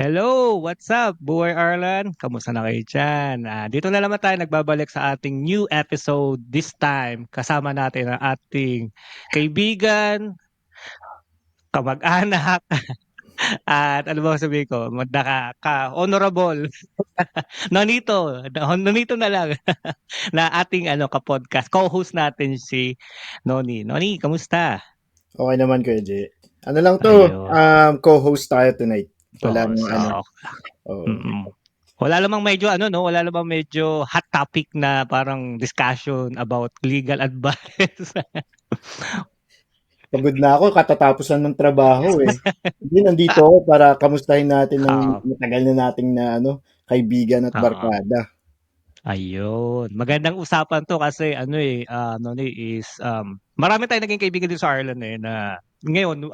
Hello, what's up, Buhay Arlan? Kamusta na kayo dyan? Dito na naman tayo nagbabalik sa ating new episode. This time, kasama natin ang ating kaibigan, kamag-anak, at ano ba sabihin ko, honorable, Nonito na lang, na ating ka-podcast. Co-host natin si Noni. Noni, kamusta? Okay naman Kuya Jay. Ano lang 'to, Ayun. co-host tayo tonight. Walang So, oo. mm. Wala namang medyo hot topic na parang discussion about legal advice. Pagod na ako katatapos lang ng trabaho, eh. Hindi, nandito ako para kamustahin natin ng Oo, matagal na nating kaibigan at oo. barkada. Ayun, magandang usapan 'to kasi marami tayong naging kaibigan dito sa Ireland, na ngayon,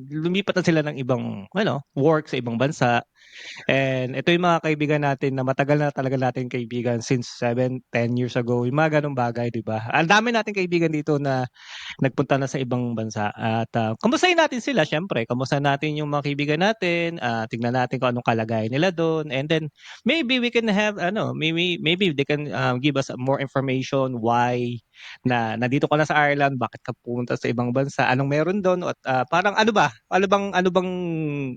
lumipat na sila ng ibang work sa ibang bansa. And ito yung mga kaibigan natin na matagal na talaga natin kaibigan since 7, 10 years ago, yung mga gano'ng bagay, 'di ba? Ang dami nating kaibigan dito na nagpunta na sa ibang bansa at, kamustahin natin sila siyempre, kamusta natin yung mga kaibigan natin, tignan natin kung anong kalagayan nila dun, and then maybe we can have maybe they can, give us more information why na nandito ka na sa Ireland, bakit ka pumunta sa ibang bansa, anong meron dun at, parang ano bang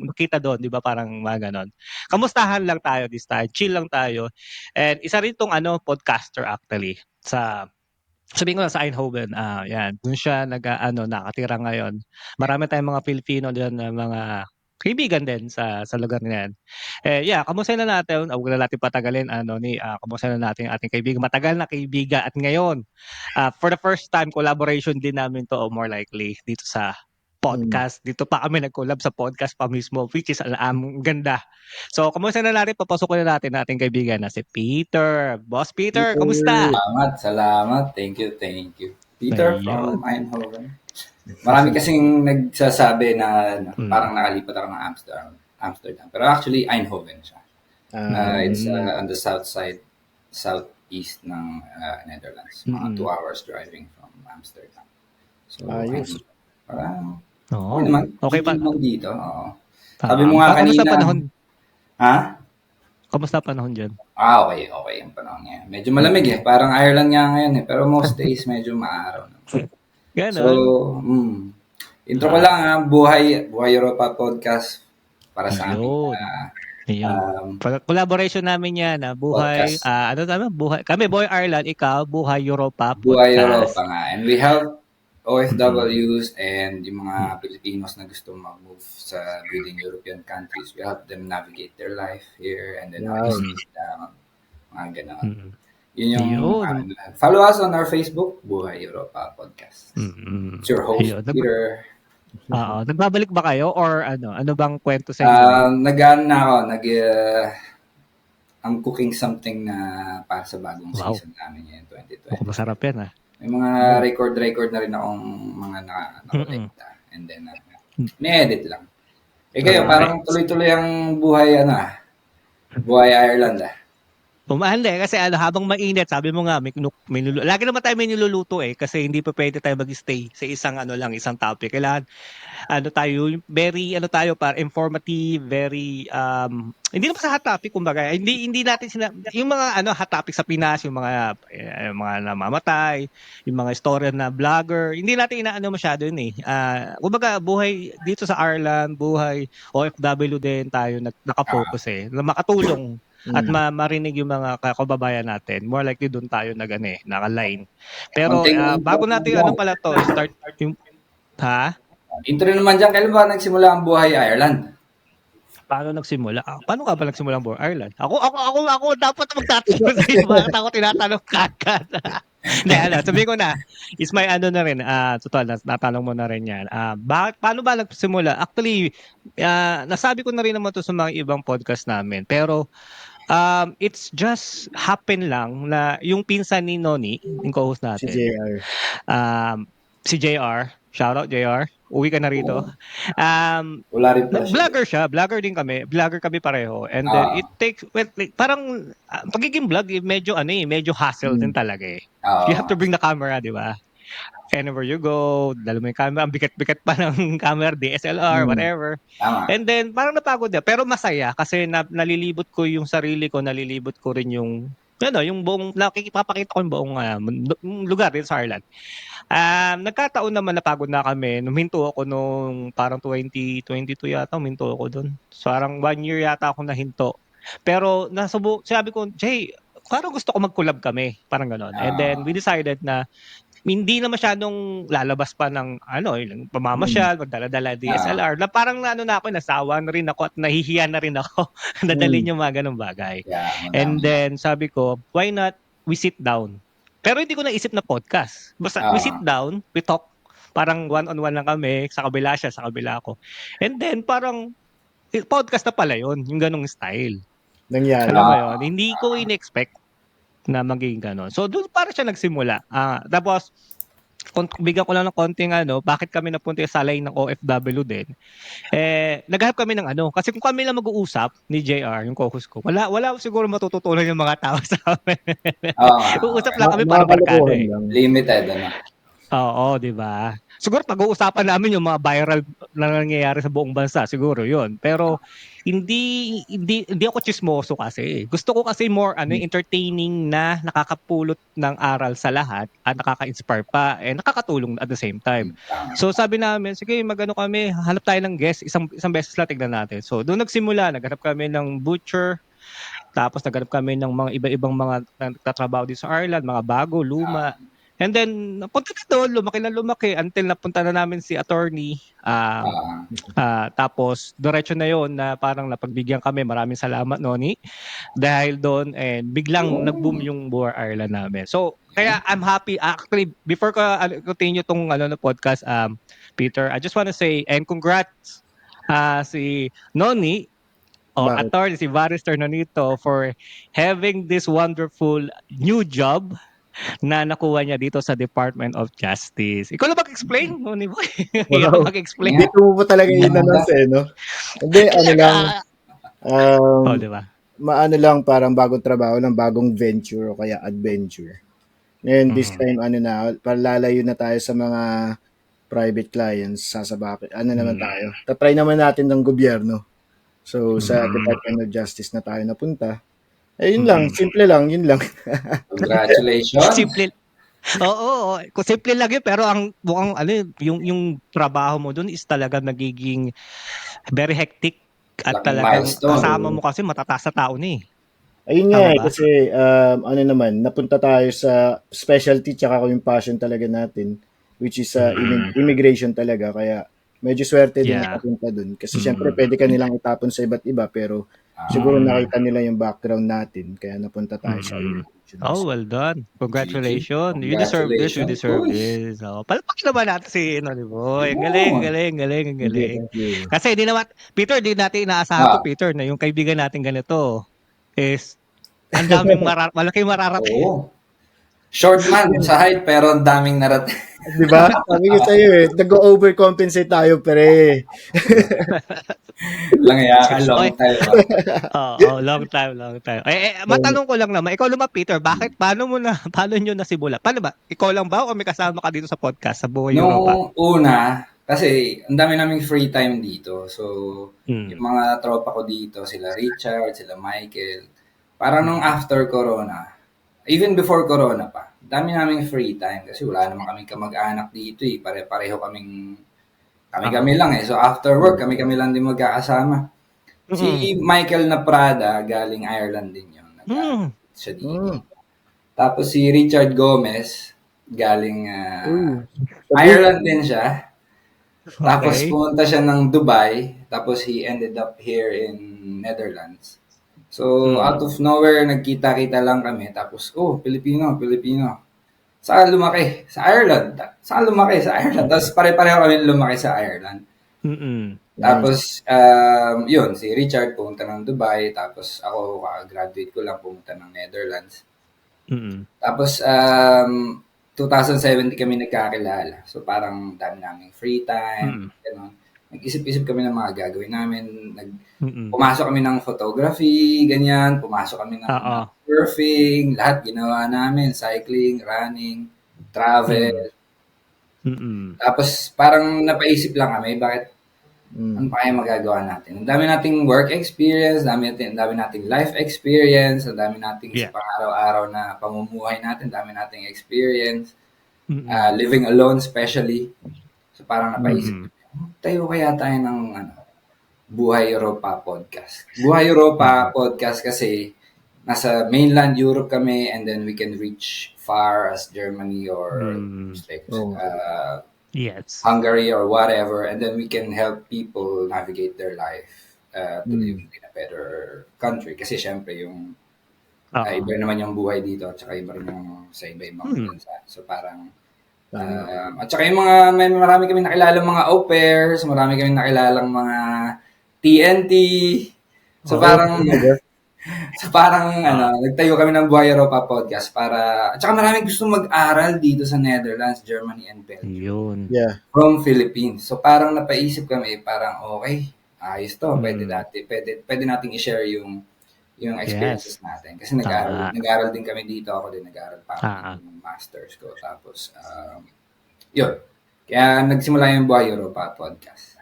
nakita dun, 'di ba, parang mga gano'n. Kamustahan lang tayo this time, chill lang tayo, and isa rin 'tong podcaster actually sabihin ko na sa Eindhoven, 'yan. Do'n siya nakatira ngayon. Marami tayong mga Pilipino diyan na mga kaibigan din sa lugar na 'yan. Yeah, kamustahin na natin, huwag na natin patagalin, kamustahin na natin yung ating kaibigan, matagal na kaibigan at ngayon, for the first time collaboration din namin 'to or more likely dito sa Hmm. podcast. Dito pa kami nag-collab sa podcast pa mismo, which is ganda. So, kamustahin na natin, papasukin na natin ang ating kaibigan na si Peter. Boss Peter, kamusta? Peter. Salamat. Thank you, thank you. Peter Ayun. from Eindhoven. Marami kasing nagsasabi na Hmm. parang nakalipat ako ng Amsterdam. Pero actually, Eindhoven siya. It's Mm. on the south side, southeast ng Netherlands. Mga Mm. 2 hours driving from Amsterdam. So, Ayos. parang, okay Oo. naman. Okey pa Chill naman dito. Oo. Sabi mo nga kamusta kanina, panahon ha? kamusta panahon diyan? Okay, okay yung panahon ngayon. Medyo malamig eh. Parang Ireland nga ngayon eh. Pero most days medyo maaraw na. So, Gano'n? intro ko Ah, lang ha. Buhay Europa Podcast para sa aming ayun, ayun. Collaboration namin 'yan, buhay, podcast. Buhay Ireland, ikaw Buhay Europa Buhay Europa Podcast. nga. And we help Mm. OFWs and yung mga Hmm. Filipinos na gusto mag-move sa within European countries. We help them navigate their life here and then how easy Wow. Mm. is it, mga ganon. Mm. Yun yung Ayun. follow us on our Facebook, Buhay Europa Podcast. Mm. It's your host, Ayun, Peter. oo, nagbabalik ba kayo or ano bang kuwento sa inyo? Nag-ano na ako, I'm cooking something na para sa bagong Wow, season namin ngayon, mukhang 2025. masarap 'yan, May mga Hmm. record na rin akong mga Mm. nakolekta. And then, Hmm. ni-edit lang. Kayo, Eh, parang tuloy-tuloy ang buhay, buhay Ireland hindi kasi habang mainit sabi mo nga lagi naman tayo may niluluto, kasi hindi pupuwede tayo mag-stay sa isang topic. Kailangan tayo very tayo para informative, very, hindi naman sa hot topic kumbaga, hindi hindi natin yung mga hot topic sa Pinas, yung mga namamatay, yung mga istorya na vlogger, hindi natin inaano masyado yun, kumbaga buhay dito sa Ireland, buhay OFW din tayo Ah, naka-focus, na makatulong at Hmm. marinig yung mga kababayan natin. More likely dun tayo naka-line. Pero, konting intro bago naman natin dyan. start yung ha? Intro naman dyan, kailan ba nagsimula ang buhay Ireland? Paano nagsimula? Paano nga ba nagsimula ang Buhay Ireland? Ako dapat magtatanong sa'yo, bakit ako tinatanong kaagad? Hindi, sabihin ko na, is may na rin, total natanong mo na rin 'yan. Paano ba nagsimula? Actually, nasabi ko na rin naman 'to sa mga ibang podcast namin, pero, it's just happen lang na yung pinsan ni Noni, yung co-host Si natin, JR. si JR, shoutout JR, uwi ka na rito. Oo. Um, Wala rin pala siya dito. vlogger kami pareho, and then Ah, it takes like, parang pagiging vlog medyo hassle din Hmm. talaga. You have Oo. to bring the camera, 'di ba? anywhere you go, dala mo yung camera, ang bigat-bigat pa ng camera, DSLR, whatever. Tama. And then, parang napagod na. Pero masaya kasi nalilibot ko yung sarili ko, nalilibot ko rin yung, yung buong, nakikipapakita ko yung buong lugar din sa Ireland. Nagkataon naman napagod na kami. Huminto ako nung parang 2022 yata, huminto ako doon. So, parang 1 year yata ako nahinto. Pero sabi ko, Jay, parang gusto ko mag-collab kami. Parang gano'n. And then, we decided na hindi na masyadong lalabas pa ng yung pamamasyal, magdala-dala DSLR. Na parang na ako, nasawa na rin ako at nahihiya na rin ako dadalhin yung mga ganong bagay. Yeah, And madami. then sabi ko, why not we sit down? Pero hindi ko naisip na podcast. Basta we sit down, we talk. Parang one-on-one lang kami, sa kabila siya, sa kabila ako. And then parang podcast na pala yun, yung ganong style. Nangyari. Alam mo yun, hindi ko in-expect na magiging ganon. So doon para siya nagsimula. Tapos bigyan ko lang ng konting bakit kami napunta sa line ng OFW din. Naghanap kami ng kasi kung kami lang mag-uusap ni JR, yung co-host ko, wala siguro matututunan yung mga tao sa amin. Uusap lang kami para barkada eh. Limited, Oo, di ba? Siguro pag-uusapan namin yung mga viral na nangyayari sa buong bansa, siguro yun. Pero hindi ako chismoso kasi. Gusto ko kasi more entertaining na nakakapulot ng aral sa lahat at nakaka-inspire pa nakakatulong at the same time. So sabi namin, sige, kami, hanap tayo ng guest, isang beses lang tignan natin. So doon nagsimula, naghanap kami ng butcher, tapos naghanap kami ng mga iba-ibang mga nagtatrabaho dito sa Ireland, mga bago, luma. And then, napunta na doon, lumaki until napunta na namin si attorney. Tapos, diretso na yon na parang napagbigyan kami. Maraming salamat, Noni. Dahil doon, and biglang nag-boom yung Boer Ireland namin. So, kaya I'm happy. Actually, before ko continue tong na podcast, Peter, I just want to say, and congrats si Noni, attorney, si Barrister Nonito, for having this wonderful new job na nakuha niya dito sa Department of Justice. Ikaw na mag-explain, Noni Boy. Hirap mag-explain. Dito mo pa talaga inanas no? Hindi, lang. Diba? Maano lang, parang bagong trabaho lang, bagong venture o kaya adventure. Ngayon, this time, palalayo na tayo sa mga private clients, sasabaki. Naman tayo? Tatry naman natin ng gobyerno. So, sa Department of Justice na tayo napunta. Yun lang, simple lang, yun lang. Congratulations. Simple. Oo, simple lang yun, pero ang mukhang yung trabaho mo doon is talaga nagiging very hectic at talagang kasama mo kasi matataas na tao ni. Ayun nga kasi naman, napunta tayo sa specialty tsaka yung passion talaga natin, which is immigration talaga, kaya medyo swerte din napunta doon kasi syempre pwede ka nilang itapon sa iba't iba pero siguro nakita nila yung background natin kaya napunta tayo sa immigration. Oh, well done. Congratulations. You deserve this. You deserve this. Palpakin naman natin si Noni Boy. Galing. Kasi hindi naman, Peter, hindi natin inaasahan to, Peter, na yung kaibigan natin ganito is ang daming malaking mararating. Oo. Short man sa height pero ang daming narating. Diba? Sabi ko sa'yo nag-overcompensate tayo, pre. Long time. Long time. Matanong ko lang naman, ikaw naman, Peter, paano nyo nasimula? Paano ba? Ikaw lang ba o may kasama ka dito sa podcast sa buong Europa? Nung una, kasi ang dami naming free time dito. So, yung mga tropa ko dito, sila Richard, sila Michael, parang nung after Corona, even before Corona pa, dami naming free time kasi wala naman kaming kamag-anak dito eh. Pare-pareho kami lang eh. So after work, kami lang din magkakasama. Si Michael na Prada, galing Ireland din yun. Siya dito. Tapos si Richard Gomez, galing Ireland din siya. Tapos pumunta siya ng Dubai. Tapos he ended up here in Netherlands. So, out of nowhere, nagkita-kita lang kami. Tapos, Pilipino. Saan lumaki? Sa Ireland. Tapos, pare-pareho kami lumaki sa Ireland. Tapos, yun, si Richard pumunta ng Dubai. Tapos, ako, graduate ko lang, pumunta ng Netherlands. Tapos, 2017 kami nagkakilala. So, parang dami naming free time. Ganun. Nag-isip-isip kami ng mga gagawin namin. Pumasok kami ng photography, ganyan. Pumasok kami ng surfing. Lahat ginawa namin. Cycling, running, travel. Tapos parang napaisip lang kami, bakit ano pa kaya magagawa natin? Ang dami nating work experience, ang dami nating life experience, ang dami nating sa pang-araw-araw na pamumuhay natin, ang dami nating experience. Living alone especially. So parang napaisip, tayo kaya tayo ng Buhay Europa podcast. Buhay Europa podcast kasi nasa mainland Europe kami, and then we can reach far as Germany or Hungary or whatever, and then we can help people navigate their life to live in a better country. Kasi syempre yung iba naman yung buhay dito, at saka iba rin yung sa iba-ibang bansa. So parang at saka yung marami kami nakilala mga au pairs, marami kami nakilalang mga TNT. So parang nagtayo kami ng Buhay Europa podcast para, at saka maraming gusto mag-aral dito sa Netherlands, Germany, and Belgium. From Philippines. So parang napaisip kami, parang okay, ayos to, pwede nating i-share yung experiences natin. Kasi nag-aral din kami dito, ako din nag-aral pa ako ng masters ko. Tapos, yun. Kaya nagsimula yung Buhay Europa podcast.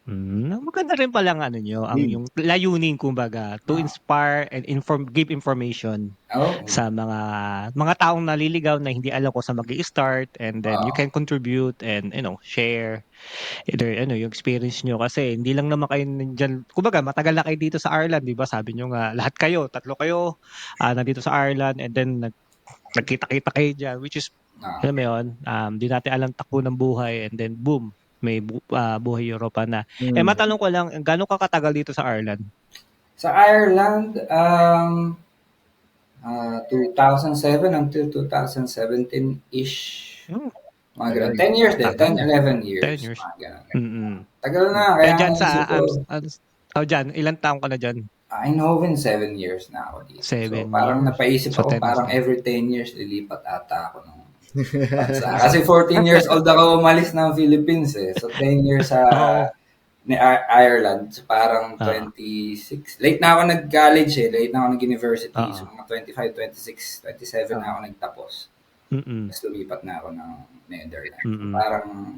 Maganda rin pala ang yung layunin kumbaga to inspire and give information sa mga taong naliligaw na hindi alam kung saan mag-i-start, and then you can contribute and share yung experience nyo, kasi hindi lang naman kayo nandiyan, kumbaga matagal na kayo dito sa Ireland, di ba? Sabi nyo nga lahat kayo, 3 kayo nandito sa Ireland, and then nagkita-kita kayo dyan, which is alam mo yun, di natin alam takbo ng buhay, and then boom, may Buhay Europa na. Matanong ko lang, gaano ka katagal dito sa Ireland? Sa Ireland, 2007 until 2017-ish. Mga ganun. 10 years din. 10, 11 years. 10 years. Tagal na. Kaya dyan dyan, ilang taong ka na dyan? Eindhoven, 7 years na ako dito. 7 so, parang napaisip ako, parang every 10 years lilipat ata ako ng kasi 14 years old ako umalis ng Philippines eh. So 10 years sa Ireland. So parang 26. Late na ako nag-college eh. Late na ako nag-university. So mga 25, 26, 27 na ako nagtapos. Tapos lumipat na ako ng Netherlands. So, parang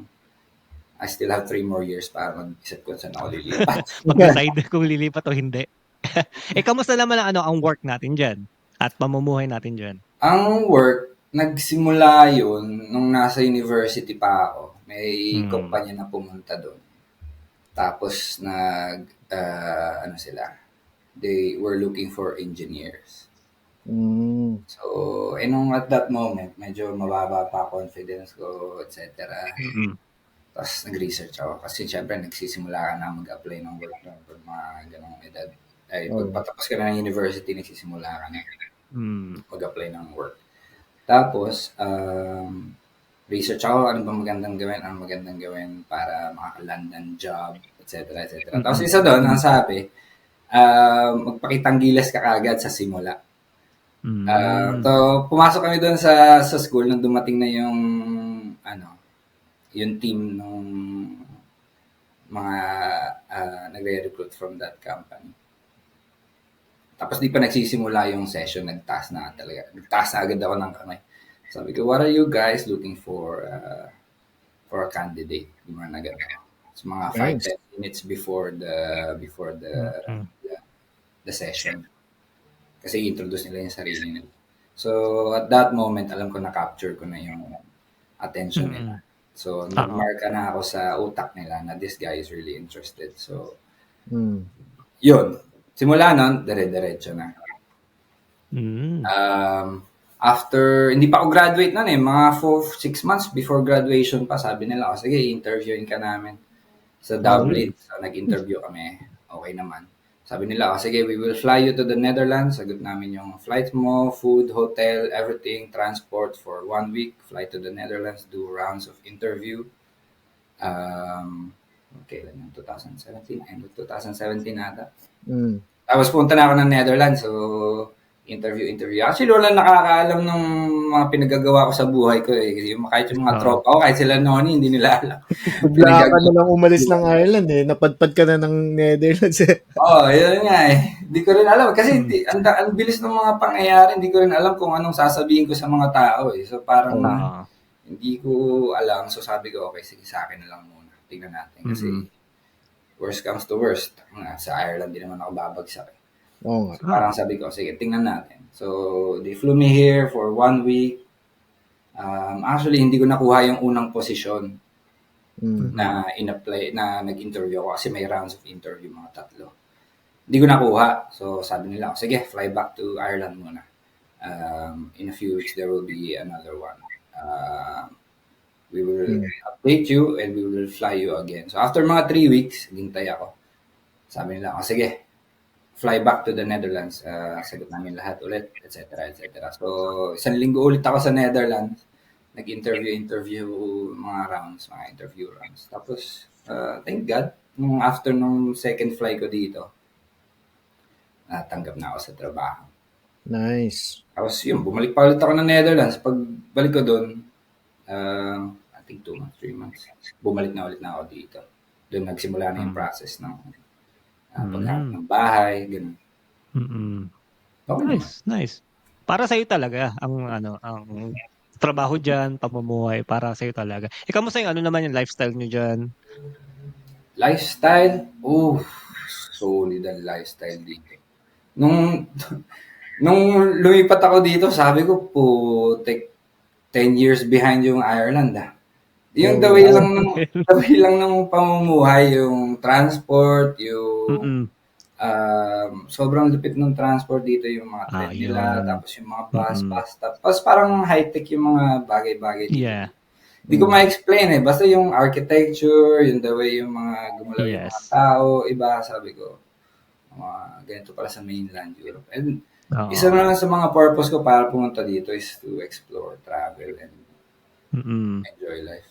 I still have 3 more years para mag-isip ko saan ako lilipat. Mag-decide kung lilipat o hindi. Kamusta naman ang work natin dyan? At pamumuhay natin dyan? Ang work, nagsimula yun nung nasa university pa ako. May kumpanya na pumunta doon. Tapos they were looking for engineers. So, nung at that moment, medyo mababa pa confidence ko, etc. Tapos nag-research ako. Kasi syempre, nagsisimula ka na mag-apply ng work pag mga ganong edad. Pagpatapos ka na ng university, nagsisimula ka na mag-apply ng work. Tapos, research ako, ano magandang gawin para makaland ng job, etc. Tapos isa doon, ang sabi, magpakitang gilas ka kagad sa simula. So, pumasok kami doon sa school nung dumating na yung team ng mga nagre-recruit from that company. Tapos di pa nagsisimula yung session, nagtaas na agad ako ng kamay. Sabi ko, what are you guys looking for a candidate? Di ba so, mga 5-10 minutes before the session. Kasi introduce nila yung sarili nila. So, at that moment, alam ko na-capture ko na yung attention nila. So, nag-mark na ako sa utak nila na this guy is really interested. So, yun. Simula nun, dire-diretso na. After, hindi pa ako graduate nun mga 4-6 months before graduation pa, sabi nila, sige, interviewin ka namin sa Dublin. So, nag-interview kami. Okay naman. Sabi nila, sige, we will fly you to the Netherlands. Sagot namin yung flight mo, food, hotel, everything, transport for 1 week. Fly to the Netherlands, do rounds of interview. Kailan yung 2017? End of 2017 ata. Tapos punta na ako ng Netherlands. So, interview. Actually, wala nakakaalam ng mga pinagagawa ko sa buhay ko eh. Kasi kahit yung mga tropa ko, kahit sila Noni, hindi nila alam. Bigla ka na lang umalis ng Ireland eh. Napadpad ka na ng Netherlands eh. Yun nga eh. Hindi ko rin alam. Kasi ang bilis ng mga pangyayari, hindi ko rin alam kung anong sasabihin ko sa mga tao eh. So parang Hindi ko alam. So sabi ko, okay, sige sa akin na lang muna. Tingnan natin. Kasi worst comes to worst. Sa Ireland din naman ako babagsak. Oo nga. So parang sabi ko, sige, tingnan natin. So they flew me here for 1 week. Actually, hindi ko nakuha yung unang posisyon na in-apply, na nag-interview ako kasi may rounds of interview, mga 3. Hindi ko nakuha. So sabi nila, sige, fly back to Ireland muna. In a few weeks, there will be another one. We will update you and we will fly you again. So after mga 3 weeks, hintay ako. Sabi nila, sige, fly back to the Netherlands. Sagot namin lahat ulit, etc. etc. So, 1 linggo ulit ako sa Netherlands. Nag-interview mga interview rounds. Tapos, thank God, after nung second fly ko dito, natanggap na ako sa trabaho. Nice. Tapos yun, bumalik pa ulit ako ng Netherlands. Pag balik ko doon, I think 2 months, 3 months, bumalik na ulit na ako dito. Doon nagsimula na yung process ng paghanap ng bahay, gano'n. Okay, nice. Para sa'yo talaga ang trabaho diyan, pamumuhay para sa'yo talaga. Kamusta yung naman yung lifestyle niyo diyan? Lifestyle? Solid ang lifestyle dito. Nung lumipat ako dito, sabi ko, putik, 10 years behind yung Ireland. Yung the way lang ng pamumuhay, yung transport, yung sobrang lupit ng transport dito, yung mga train nila, tapos yung mga bus stop. Tapos parang high-tech yung mga bagay-bagay dito. Yeah. Hindi ko ma-explain Basta yung architecture, yung the way yung mga gumalaw yung mga tao, iba, sabi ko. Ganito pala sa mainland Europe. And isa na sa mga purpose ko para pumunta dito is to explore, travel, and enjoy life.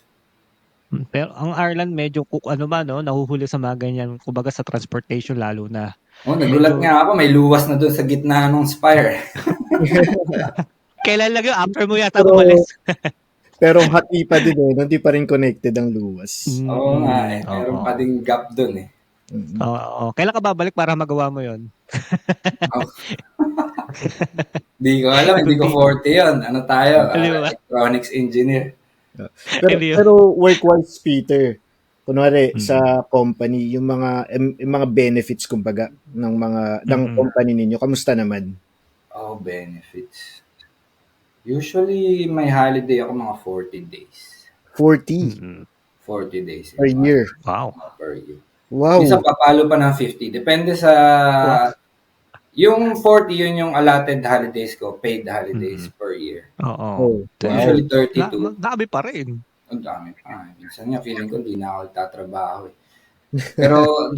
Pero ang Ireland medyo nahuhuli sa mga ganyan, kumbaga sa transportation lalo na. Nagulat nga ako, may luwas na doon sa gitna ng Spire. Kailan lang yun? After mo yata umalis. Pero hati pa din hindi pa rin connected ang luwas. Oo nga meron pa ding gap doon Oo. Kailan ka babalik para magawa mo yun? Hindi ko alam, hindi ko 40 yun. Ano tayo? Electronics engineer. Pero work-wise, Peter, kunwari sa company, yung mga benefits kumbaga ng company ninyo, kamusta naman? Benefits. Usually may holiday ako mga 40 days. 40? 40 days. Per year? Wow. Per year. Wow. Minsan papalo pa ng 50. Depende sa yung 40, yun yung allotted holidays ko, paid holidays per year. Oo. Usually 32. Dami pa rin. Ang dami pa. Minsan nga feeling ko hindi na ako tatrabaho Pero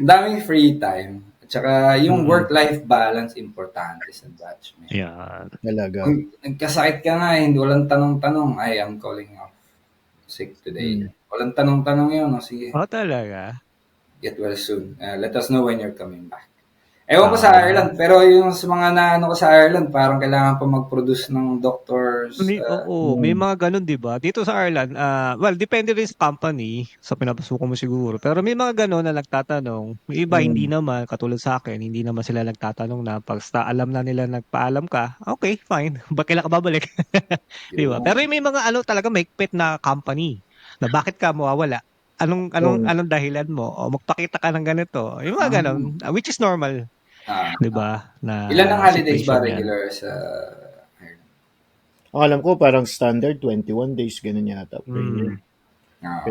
daming free time. At saka yung work-life balance importante sa Dutch. Yeah. Talaga. Kung nagkasakit ka nga hindi walang tanong-tanong, I'm calling off sick today. Walang tanong-tanong yun. Sige. Talaga? Get well soon. Let us know when you're coming back. Ewan ko sa Ireland, pero yung sa mga naano ko sa Ireland, parang kailangan pa mag-produce ng doctors. May mga ganun, di ba? Dito sa Ireland, depende rin sa company, sa pinapasukan mo siguro. Pero may mga ganun na nagtatanong. May iba, hindi naman, katulad sa akin, hindi naman sila nagtatanong na pag alam na nila nagpaalam ka, okay, fine. Kailan ka babalik? Di ba? Pero may mga talaga mahigpit na company na bakit ka mawawala? Anong dahilan mo? O magpakita ka ng ganito. Yung mga ganun, which is normal. Diba? Ilan ang holidays ba regular sa Ireland? Alam ko parang standard 21 days ganun yata per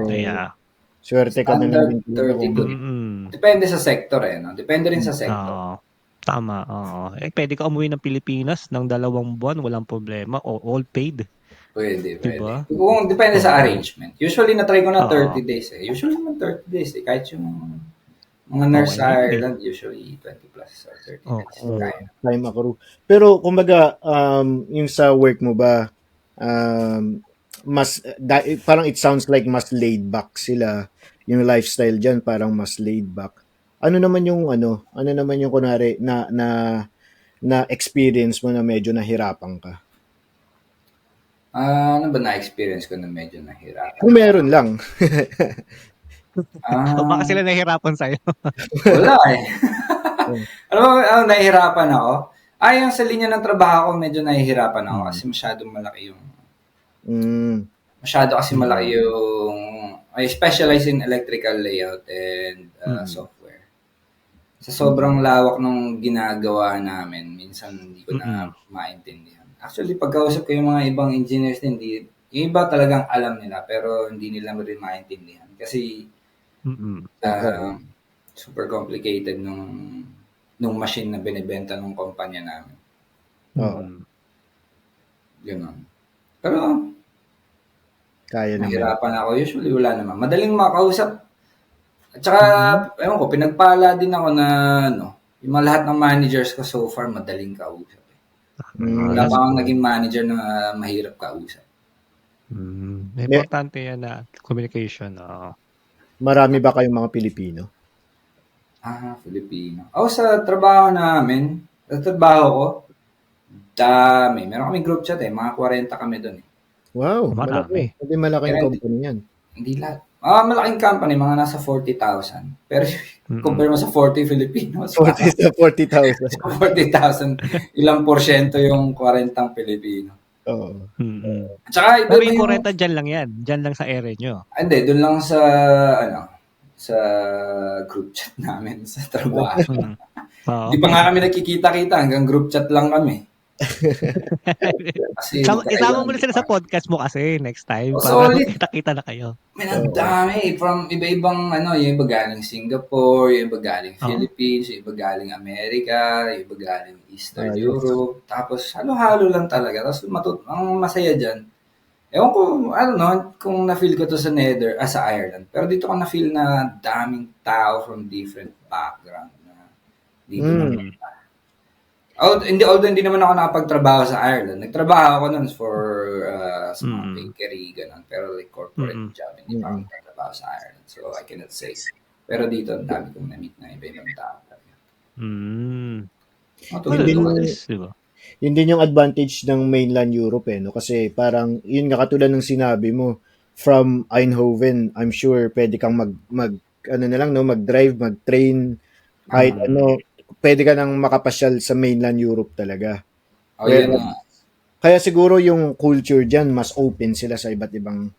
year. Swerte ka na lang din. 32. Depende sa sector no? Depende rin sa sector. Tama. Pwede ka umuwi ng Pilipinas ng 2 buwan, walang problema. O all paid. Pwede. Diba? Kung depende sa arrangement. Usually na-try ko na 30 days Usually naman 30 days Kahit yung mga nurse sa Ireland, usually 20 plus or 30 days. Time accrue. Pero, kumbaga, yung sa work mo ba, parang it sounds like mas laid back sila. Yung lifestyle dyan, parang mas laid back. Ano naman yung kunwari, na experience mo na medyo nahirapan ka? Ano ba na-experience ko na medyo nahirapan? Kung meron lang. Baka sila nahihirapan sa'yo. Wala Ano nahihirapan ako? Yung sa linya ng trabaho ko, medyo nahihirapan ako kasi masyadong malaki yung Masyado kasi malaki yung... I specialize in electrical layout and software. Sa sobrang lawak nung ginagawa namin, minsan hindi ko na maintindihan. Actually, pagkausap ko yung mga ibang engineers din, yung iba talagang alam nila, pero hindi nila rin maintindihan. Kasi super complicated nung machine na binibenta ng kumpanya namin. Ganun. Pero, kaya naman. nahirapan ako. Usually, wala naman. Madaling makausap. At saka, ewan ko, pinagpala din ako na, yung mga lahat ng managers ko so far, madaling kausap. Wala pa akong naging manager na mahirap kausap. Importante yan na communication. Marami ba kayong mga Pilipino? Filipino. Sa trabaho namin, sa trabaho ko, dami. Meron kami group chat mga 40 kami doon. Wow, marami. Hindi malaking company yan. Hindi lahat. Malaking company, mga nasa 40,000. Pero compare mo sa 40 Filipinos. 40,000. 40,000, ilang porsyento yung 40 Pilipino. Oo. Tsaka pero yung 40 dyan lang yan. Dyan lang sa area nyo. Hindi, doon lang sa, sa group chat namin sa trabaho. Di pa nga kami nakikita-kita, hanggang group chat lang kami. Isama mo na sila sa podcast mo kasi next time. Para kita-kita na kayo. Ang dami. From iba-ibang, yung iba galing Singapore, yung iba galing Philippines, yung iba galing America, yung iba galing Eastern Europe. Tapos, halo-halo lang talaga. Tapos, ang masaya dyan, ewan ko, kung na-feel ko to sa sa Ireland. Pero dito ko na-feel na daming tao from different background na dito na although hindi naman ako nakapagtrabaho sa Ireland. Nagtrabaho ako nun sa mga bakery, ganun. Pero like corporate job, hindi pa ako nagtrabaho sa Ireland. So, I cannot say. Pero dito, ang dami kong na-meet na iba-ibang tao. Yun din yung advantage ng mainland Europe kasi parang yun nga katulad ng sinabi mo, from Eindhoven, I'm sure pwede kang mag-drive, mag-train, kahit pwede ka nang makapasyal sa mainland Europe talaga. Kaya siguro yung culture dyan, mas open sila sa iba't ibang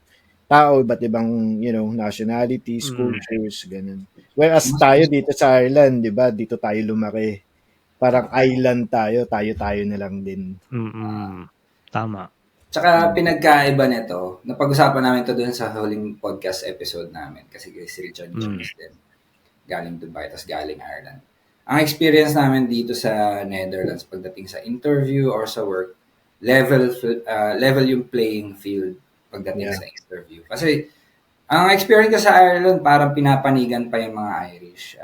tao, iba't ibang, nationalities, cultures, ganun. Whereas tayo dito sa Ireland, di ba, dito tayo lumaki. Parang island tayo na lang din. Tama. Tsaka pinagkaiba nito, napag-usapan namin to doon sa huling podcast episode namin kasi si Richard Jones din. Galing Dubai, tapos galing Ireland. Ang experience namin dito sa Netherlands pagdating sa interview or sa work, level yung playing field pagdating sa interview. Kasi ang experience ko sa Ireland, parang pinapanigan pa yung mga Irish.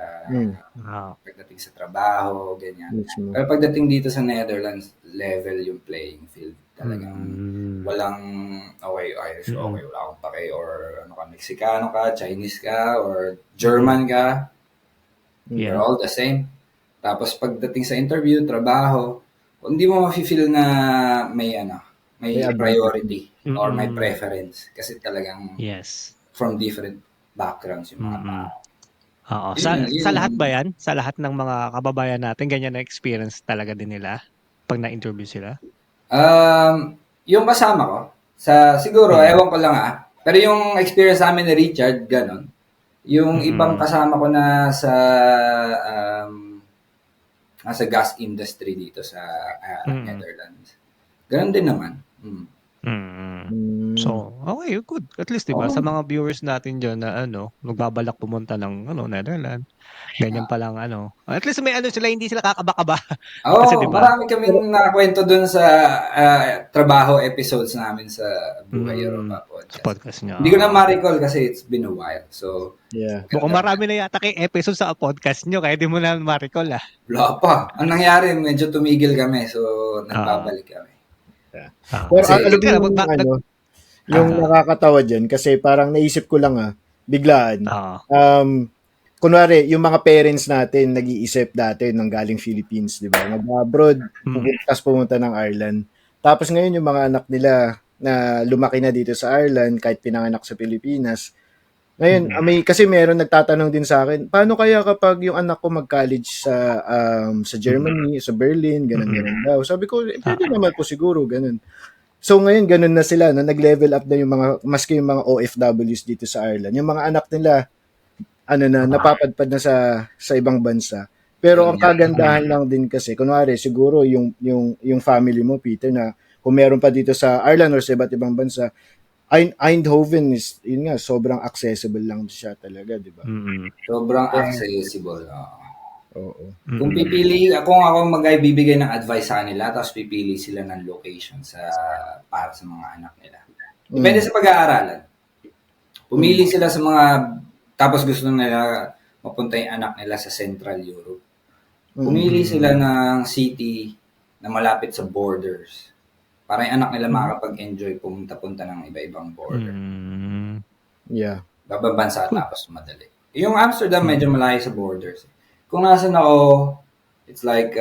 Pagdating sa trabaho, ganyan. Pero pagdating dito sa Netherlands, level yung playing field. Talagang walang, Irish, wala akong pake, or Mexicano ka, Chinese ka, or German ka. They're all the same. Tapos pagdating sa interview, trabaho, hindi mo ma-feel na may priority or may preference. Kasi talagang from different backgrounds yung mga tao. Sa lahat ba yan? Sa lahat ng mga kababayan natin, ganyan na experience talaga din nila pag na-interview sila? Yung kasama ko, siguro, ewan ko lang pero yung experience namin ni Richard, ganon. Yung ibang kasama ko na sa gas industry dito sa Netherlands. Ganon din naman. So, okay, good. At least, diba, sa mga viewers natin dyan na nagbabalak pumunta ng Netherlands, ganyan pa lang at least may sila, hindi sila kakaba-kaba. Kasi, diba, marami kaming nakakwento dun sa trabaho episodes namin sa Buhay Europa podcast niya. Hindi ko na ma-recall kasi it's been a while. So, Mukhang marami na yata kay episode sa podcast nyo, kaya di mo na ma-recall Wala pa. Ang nangyari, medyo tumigil kami. So, nagbabalik kami. Pero alam mo yung nakakatawa dyan, kasi parang naisip ko lang biglaan. Kunwari, yung mga parents natin nag-iisip dati nang galing Philippines, di ba? Mag-abroad, pumunta ng Ireland. Tapos ngayon yung mga anak nila na lumaki na dito sa Ireland, kahit pinanganak sa Pilipinas. Ngayon, kasi meron nagtatanong din sa akin, paano kaya kapag yung anak ko mag-college sa Germany, sa Berlin, ganun daw. Sabi ko, pwede naman po siguro, ganun. So ngayon ganun na sila, no? Nag-level up na yung mga, maski yung mga OFWs dito sa Ireland. Yung mga anak nila, napapadpad na sa ibang bansa. Pero ang kagandahan lang din kasi, kunwari, siguro yung family mo, Peter, na kung meron pa dito sa Ireland or sa iba't ibang bansa, Eindhoven is, yun nga, sobrang accessible lang siya talaga, di ba? Sobrang accessible. Oo. Kung kung ako magbibigay ng advice sa kanila, tapos pipili sila ng location para sa mga anak nila. Depende sa pag-aaralan. Pumili sila sa mga, tapos gusto nila mapunta yung anak nila sa Central Europe. Pumili sila ng city na malapit sa borders. Para yung anak nila makakapag-enjoy pumunta-punta ng iba-ibang border. Yeah. Babang bansa tapos madali. Yung Amsterdam medyo malayo sa borders. Kung nasan ako, it's like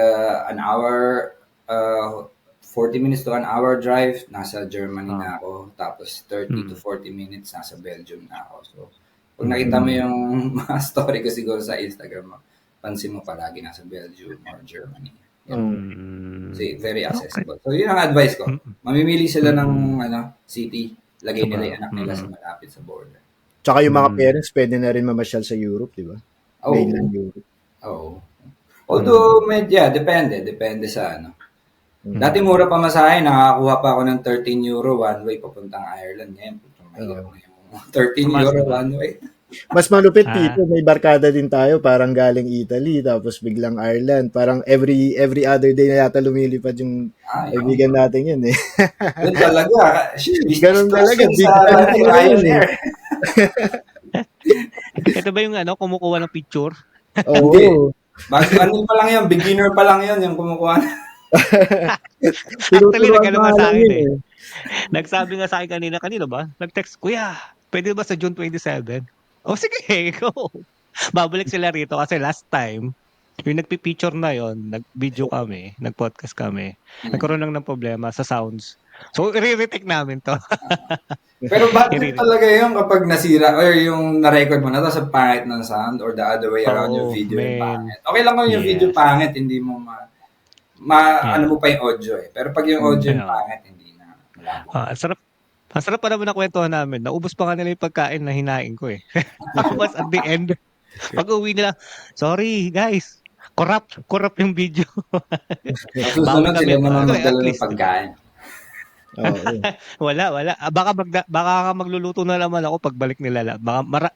an hour, 40 minutes to an hour drive, nasa Germany na ako. Tapos 30 to 40 minutes, nasa Belgium na ako. So, pag nakita mo yung mga story ko siguro sa Instagram, pansin mo palagi nasa Belgium or Germany. Kasi very accessible. So, yun ang advice ko. Mamimili sila ng city, lagay nila yung anak nila sa malapit sa border. Tsaka yung mga parents, pwede na rin mamasyal sa Europe, di ba? Mainland Europe. Oo. Although, depende. Depende sa Dati mura pa masahe, nakakuha pa ako ng €13 one way papuntang Ireland. Ngayon, mahirap na yung €13 one way. Mas malupit dito, may barkada din tayo, parang galing Italy, tapos biglang Ireland. Parang every other day na yata lumilipad yung kaibigan natin yun eh. Yun talaga. Ganun talaga, big Ryanair. Ito ba yung kumukuha ng picture? Oo. Pa lang yun, beginner pa lang yun, yung kumukuha. Actually, nag-ano sa akin eh. Nagsabi nga sa akin kanina ba? Nag-text, Kuya, pwede ba sa June 27? Sige, go. Babalik sila rito kasi last time, yung nagpi-picture na yon, nag-video kami, nag-podcast kami, nagkaroon lang ng problema sa sounds. So, i-retake namin to. Pero bakit talaga yun kapag nasira or yung na-record mo na tapos ang pangit ng sound or the other way around yung video yung pangit. Okay lang kung yung video pangit, hindi mo ano mo pa yung audio eh. Pero pag yung audio yung pangit, hindi na. Ang sarap pa naman na kwentuhan namin. Naubos pa nga nila yung pagkain na hinain ko eh. Tapos at the end, pag uwi nila, sorry guys, corrupt yung video. Susunod sila naman magdala ng pagkain. Wala. Baka magluluto na naman ako pagbalik nila.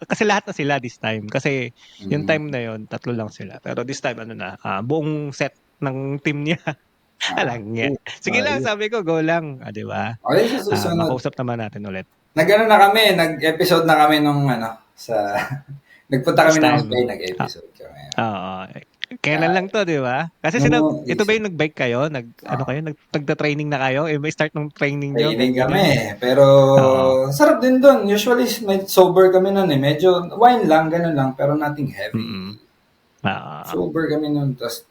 Kasi lahat na sila this time. Kasi yung time na yon 3 lang sila. Pero this time, buong set ng team niya. Alang niya. Sige lang, sabi ko, go lang. Di ba? Okay, susunod. Makausap naman natin ulit. Nag-episode na kami nung nagpunta kami ng Spain, nag-episode kami. Oo. Kailan lang to, di ba? Kasi ito ba yung nag-bike kayo? Nagda-training na kayo? May start ng training nyo? Training kami. Pero sarap din doon. Usually, sober kami noon eh. Medyo wine lang, ganun lang. Pero nothing heavy. Sober kami noon. Tapos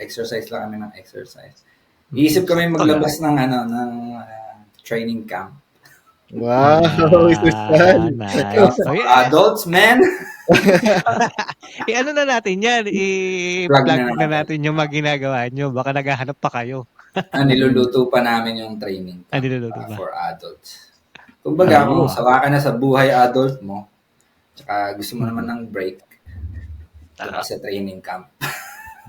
exercise lang kami ng exercise. Iisip kami maglabas ng training camp. Wow, nice. Adults, man. Ano na natin yan? I-plug na natin yung mga ginagawa nyo. Baka naghahanap pa kayo. Niluluto pa namin yung training camp for adults. Kumbaga, kung sawa ka na sa buhay adult mo, tsaka gusto mo naman ng break, sa training camp.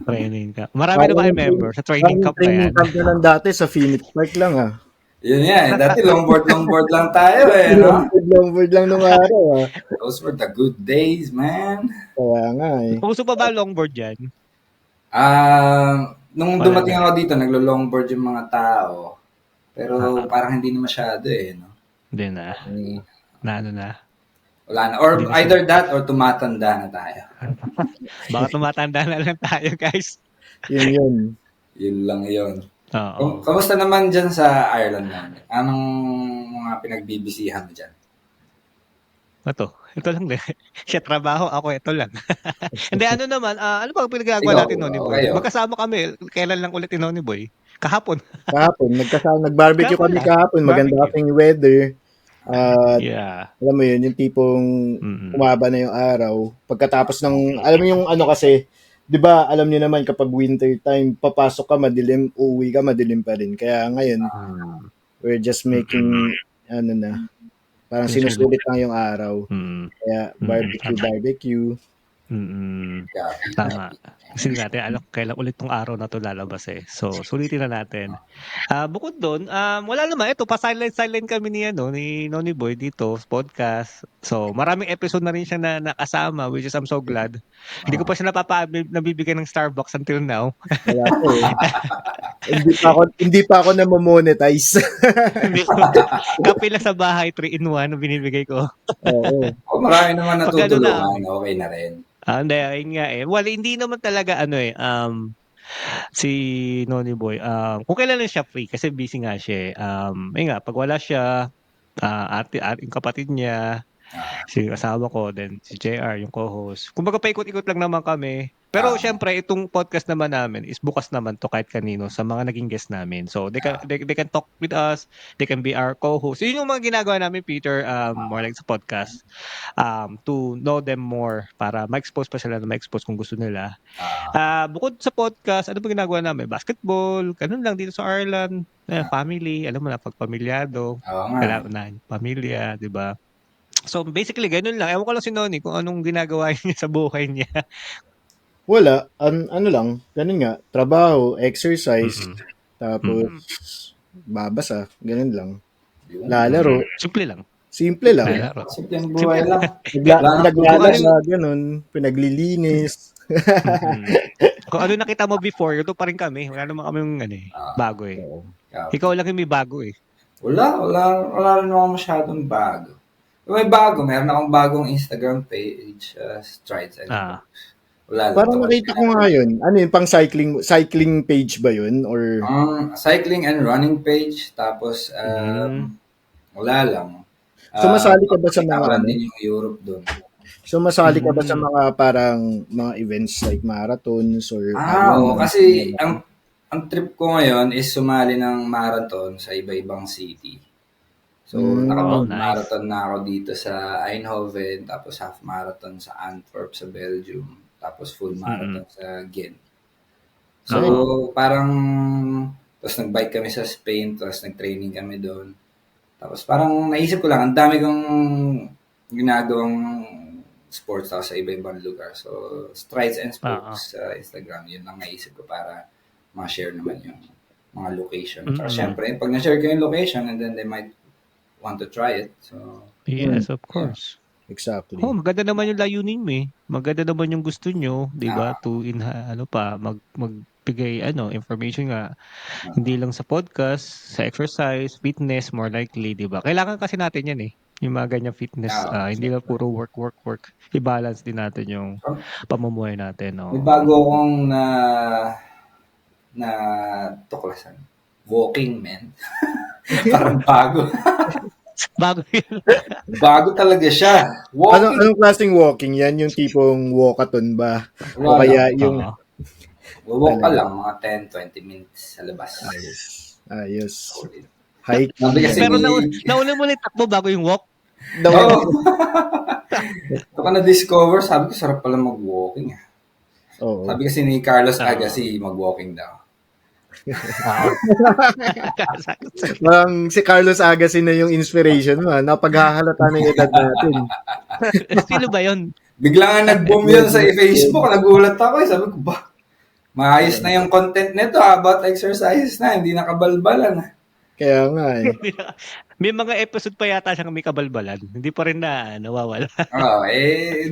Training camp. Marami na ba kayo member sa training camp na yan? Training camp na lang dati sa Phoenix Park lang Yun yan. Dati longboard lang tayo eh. No? Longboard lang nung araw Those were the good days, man. Kaya nga eh. Uso pa ba longboard dyan? Nung dumating ako dito, naglo-longboard yung mga tao. Pero parang hindi na masyado eh. No? Hindi na. Na. Wala na. Or either that or tumatanda na tayo. Baka tumatanda na lang tayo, guys. Yun. Yun lang yun. Oo. Kamusta naman dyan sa Ireland namin? Anong mga pinagbibisihan mo dyan? Ito lang din. Siya trabaho, ako ito lang. Hindi, ano ba pinagagawa natin, Noni Boy? Magkasama kami. Kailan lang ulit ni Noni Boy? Kahapon. Nag-barbecue kami kahapon. Maganda kasing weather. Alam mo yun, yung tipong umaba na yung araw. Pagkatapos ng, alam mo yung kasi, di ba, alam niyo naman kapag winter time, papasok ka madilim, uuwi ka madilim pa rin. Kaya ngayon, We're just making, parang sinusulit lang yung araw. Kaya barbecue. Tama. Kasi natin kailan ulit tong araw na to lalabas eh. So, sulitin na natin. Bukod doon, wala naman. Ito, pa-silent kami ni Noni Boy dito sa podcast. So, maraming episode na rin siya na nakasama, which is I'm so glad. Hindi ko pa siya nabibigyan ng Starbucks until now. Wala po eh. hindi pa ako na-monetize. Kape lang sa bahay, 3-in-1 na binibigay ko. Oo. Marami naman natutulungan, okay na rin. Hindi, ayun nga eh. Well, hindi naman talaga si Noni Boy, kung kailan lang siya free, kasi busy nga siya eh. Ayun nga, pag wala siya, yung kapatid niya, si asawa ko, then si JR, yung co-host. Kumbaga paikot-ikot lang naman kami. Pero syempre, itong podcast naman namin is bukas naman to kahit kanino sa mga naging guest namin. So, they can talk with us, they can be our co-host. Yun yung mga ginagawa namin, Peter, more like sa podcast, to know them more, para ma-expose pa sila na ma-expose kung gusto nila. Bukod sa podcast, ano ba ginagawa namin? Basketball, ganun lang dito sa Ireland. Family, alam mo na, pag pamilyado, kailangan na pamilya, di ba? So, basically, ganun lang. Ewan ko lang si Noni kung anong ginagawa niya sa buhay niya. Wala. Lang. Ganun nga. Trabaho, exercise, tapos babasa. Ganun lang. Lalaro. Simple lang. Simple lang. Simple ang buhay lang. Pinaglalasa, ganun. Pinaglilinis. Kung ano nakita mo before, ito pa rin kami. Wala naman kami bago eh. Ikaw lang yung may bago eh. Wala rin naman masyadong bago. May bago, meron akong bagong Instagram page, Strides and Wala lang. Parang nakita ko nga yun. Ano yun, pang cycling page ba yun? Or cycling and running page, tapos wala lang. Sumasali ka ba sa mga din yung Europe doon? Sumasali ka ba sa mga parang mga events like marathons or kasi ang trip ko ngayon is sumali ng marathon sa iba-ibang city. So, nakapag-marathon na ako dito sa Eindhoven, tapos half marathon sa Antwerp sa Belgium, tapos full marathon sa Ghent. So, parang, tapos nag-bike kami sa Spain, tapos nag-training kami doon. Tapos parang naisip ko lang, ang dami kong ginagawang sports ako sa iba-ibang lugar. So, Strides and Sports sa Instagram, yun lang naisip ko para ma-share naman yung mga location. So, syempre, pag na-share ko yung location, and then they might want to try it. So, yes, of course. Exactly. Maganda naman yung layunin mo eh. Maganda naman yung gusto nyo, 'di ba? To magbigay information nga hindi lang sa podcast, sa exercise, fitness more likely, 'di ba? Kailangan kasi natin 'yan eh. Yung mga ganyang fitness, hindi lang puro work. I-balance din natin yung pamumuhay natin, no. May bago akong na tuklasan. Walking, man. Parang bago. Bago yun. Bago talaga siya. Walking. Anong klaseng walking yan? Yung tipong walkathon ba? O kaya yung walk ka lang mga 10-20 minutes sa labas. Ayos. Hike. Pero nauna mo ulit takbo bago yung walk? Ito ka na-discover, sabi ko sarap pala mag-walking. Sabi kasi ni Carlos Agassi mag-walking daw. Si Carlos Agassi na yung inspiration mo. Napaghahalata na yung edad natin. Sino ba yun? Bigla nga nag-boom yun sa Facebook. Nagulat ako. Sabi ko, maayos na yung content nito about exercise na. Hindi nakabalbalan. Kaya nga eh. May mga episode pa yata siyang may kabalbalan. Hindi pa rin nawawala.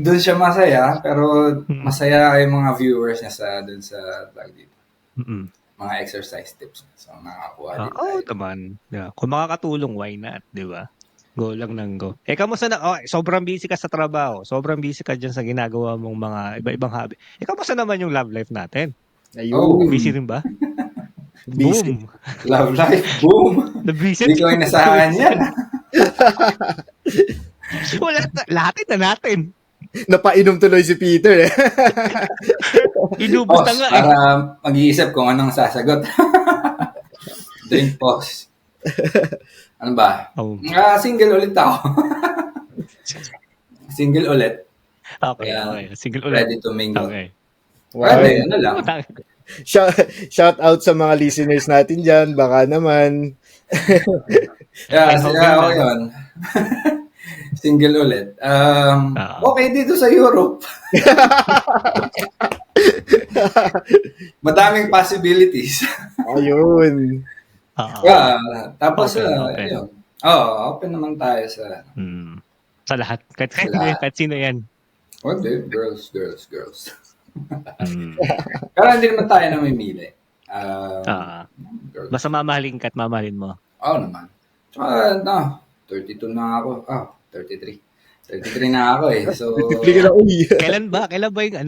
Doon siya masaya. Pero masaya yung mga viewers niya doon sa vlog dito. Mga exercise tips. So, nakakuha din tayo. Naman. Yeah. Kung makakatulong, why not? Di ba? Go lang ng go. Kamusta na? Sobrang busy ka sa trabaho. Sobrang busy ka dyan sa ginagawa mong mga iba-ibang hobby. Kamusta naman yung love life natin? Ayun. Busy rin ba? Busy. Boom. Love life, boom. Busy. Hindi ko inasahan yan. Wala, lahat na natin. Napainom tuloy si Peter eh. Inubos na nga para mag-iisip kung anong sasagot. Drink pause. Ano ba? Single ulit ako. Single ulit. Okay. Single ulit. Ready to mingle. Okay. Wow. Ready, ano lang. Shout out sa mga listeners natin dyan. Baka naman Yeah, And Hogan ako na. yun. Single ulit. Oo. Okay dito sa Europe. Madaming possibilities. Ayun. Oo. Tapos, Open. yun. Open naman tayo sa Sa lahat. Sa lahat. Kahit sino yan. Girls. Mm. Pero hindi naman tayo namimili. Girls. Basta mamahalin ka at mamahalin mo. Oo naman. Tsaka, 32 na ako. 33. 33 na ako eh. So, Bigla na, uy. Kailan ba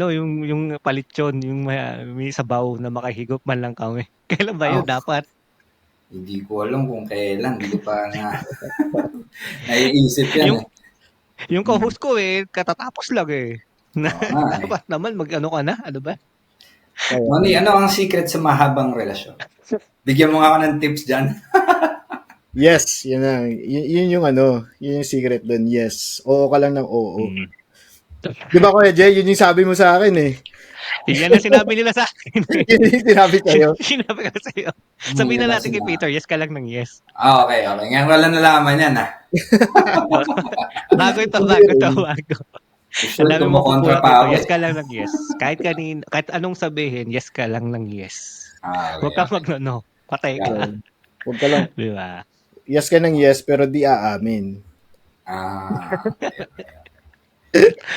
yung palitsyon, yung may sabaw na makahigop man lang kami? Kailan ba yun dapat? Hindi ko alam kung kailan. Hindi ko pa naiisip yan Yung co-host ko katatapos lang Dapat naman mag-ano ka na, ano ba? Moni, ano ang secret sa mahabang relasyon? Bigyan mo nga ako ng tips dyan. Yes, yun na. Yun yung secret dun. Yes. Oo ka lang ng oo. Di ba, Kuya Jay, yun yung sabi mo sa akin eh. Yan ang sinabi nila sa akin. Yun yung sinabi sa'yo. Sinabi ko sa'yo. Sabihin na natin kay Peter, yes ka lang ng yes. Okay. Ngayon wala nalaman yan Bago. Sure, kumukontra pa ako. Yes ka lang ng yes. Kahit anong sabihin, yes ka lang ng yes. Huwag ka patay ka. Huwag ka lang. Di ba? Yes ka ng yes, pero di aamin.